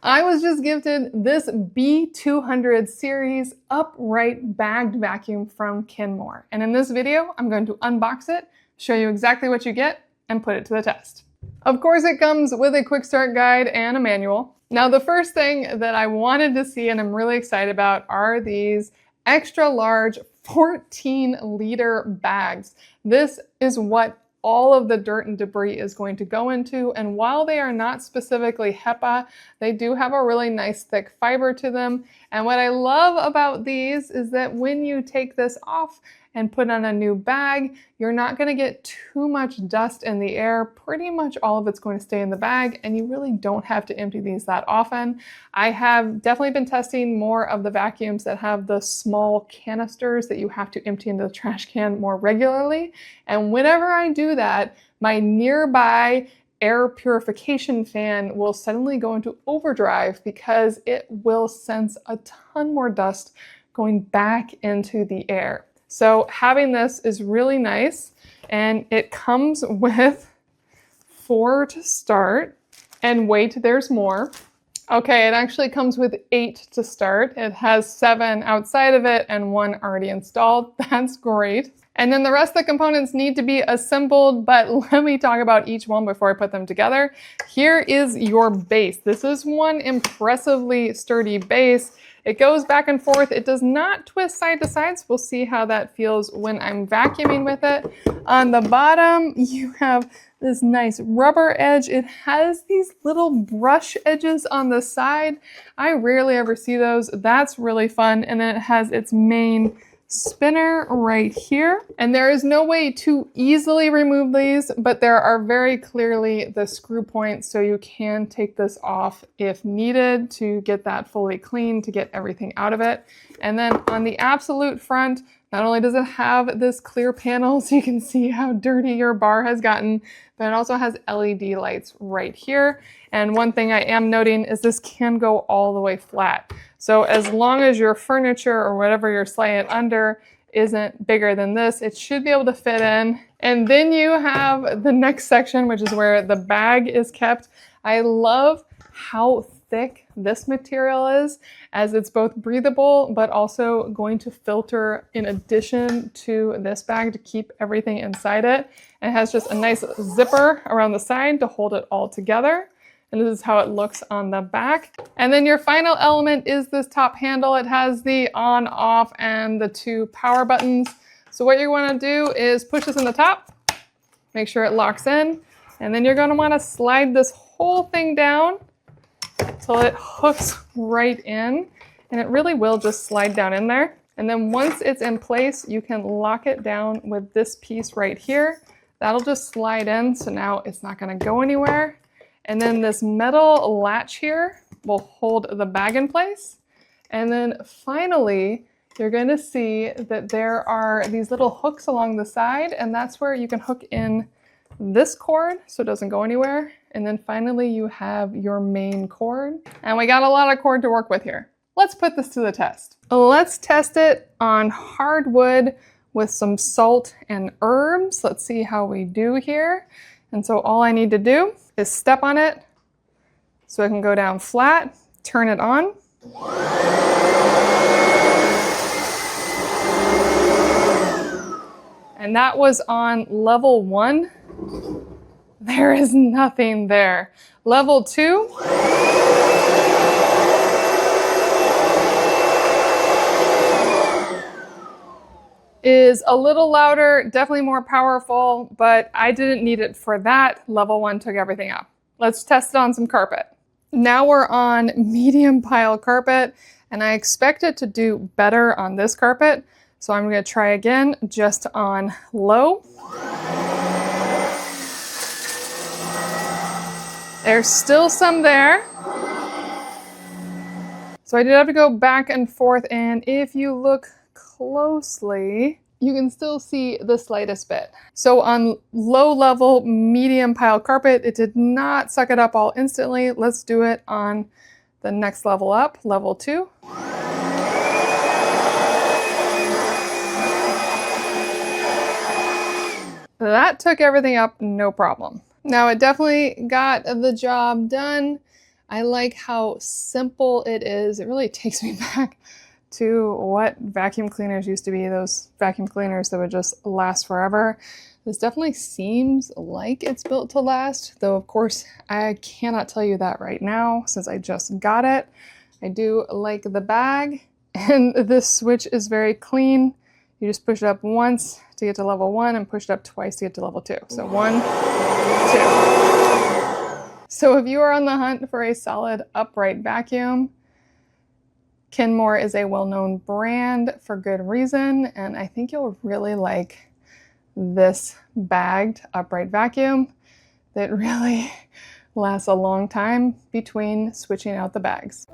I was just gifted this B200 Series upright bagged vacuum from Kenmore. And in this video, I'm going to unbox it, show you exactly what you get, and put it to the test. Of course, it comes with a quick start guide and a manual. Now, the first thing that I wanted to see and I'm really excited about are these extra large 14-liter bags. This is what all of the dirt and debris is going to go into, and while they are not specifically HEPA, they do have a really nice thick fiber to them. And what I love about these is that when you take this off and put on a new bag, you're not going to get too much dust in the air. Pretty much all of it's going to stay in the bag, and you really don't have to empty these that often. I have definitely been testing more of the vacuums that have the small canisters that you have to empty into the trash can more regularly. And whenever I do that, my nearby air purification fan will suddenly go into overdrive because it will sense a ton more dust going back into the air. So having this is really nice, and it comes with 4 to start, and wait, there's more. Okay, it actually comes with 8 to start. It has 7 outside of it and 1 already installed. That's great. And then the rest of the components need to be assembled, but let me talk about each one before I put them together. Here is your base. This is one impressively sturdy base. It goes back and forth. It does not twist side to side, so we'll see how that feels when I'm vacuuming with it. On the bottom, you have this nice rubber edge. It has these little brush edges on the side. I rarely ever see those. That's really fun. And then it has its main spinner right here. And there is no way to easily remove these, but there are very clearly the screw points, so you can take this off if needed to get that fully clean, to get everything out of it. And then on the absolute front, not only does it have this clear panel so you can see how dirty your bar has gotten, but it also has LED lights right here. And one thing I am noting is this can go all the way flat. So as long as your furniture or whatever you're sliding it under isn't bigger than this, it should be able to fit in. And then you have the next section, which is where the bag is kept. I love how thick this material is, as it's both breathable but also going to filter in addition to this bag to keep everything inside it. And it has just a nice zipper around the side to hold it all together. And this is how it looks on the back. And then your final element is this top handle. It has the on, off, and the 2 power buttons. So what you want to do is push this in the top, make sure it locks in, and then you're going to want to slide this whole thing down till it hooks right in, and it really will just slide down in there. And then once it's in place, you can lock it down with this piece right here. That'll just slide in, so now it's not going to go anywhere. And then this metal latch here will hold the bag in place. And then finally, you're going to see that there are these little hooks along the side, and that's where you can hook in this cord so it doesn't go anywhere. And then finally, you have your main cord. And we got a lot of cord to work with here. Let's put this to the test. Let's test it on hardwood with some salt and herbs. Let's see how we do here. And so all I need to do is step on it so it can go down flat, turn it on. And that was on level 1. There is nothing there. Level 2. Is a little louder, definitely more powerful, but I didn't need it for that. Level 1 took everything up. Let's test it on some carpet. Now we're on medium pile carpet, and I expect it to do better on this carpet. So I'm going to try again just on low. There's still some there. So I did have to go back and forth, and if you look closely, you can still see the slightest bit. So on low level, medium pile carpet, it did not suck it up all instantly. Let's do it on the next level up, level 2. That took everything up, no problem. Now it definitely got the job done, I like how simple it is. It really takes me back to what vacuum cleaners used to be, those vacuum cleaners that would just last forever. This definitely seems like it's built to last, though of course I cannot tell you that right now since I just got it. I do like the bag, and this switch is very clean. You just push it up once to get to level 1 and push it up twice to get to level 2. So 1, 2. So if you are on the hunt for a solid upright vacuum, Kenmore is a well-known brand for good reason, and I think you'll really like this bagged upright vacuum that really lasts a long time between switching out the bags.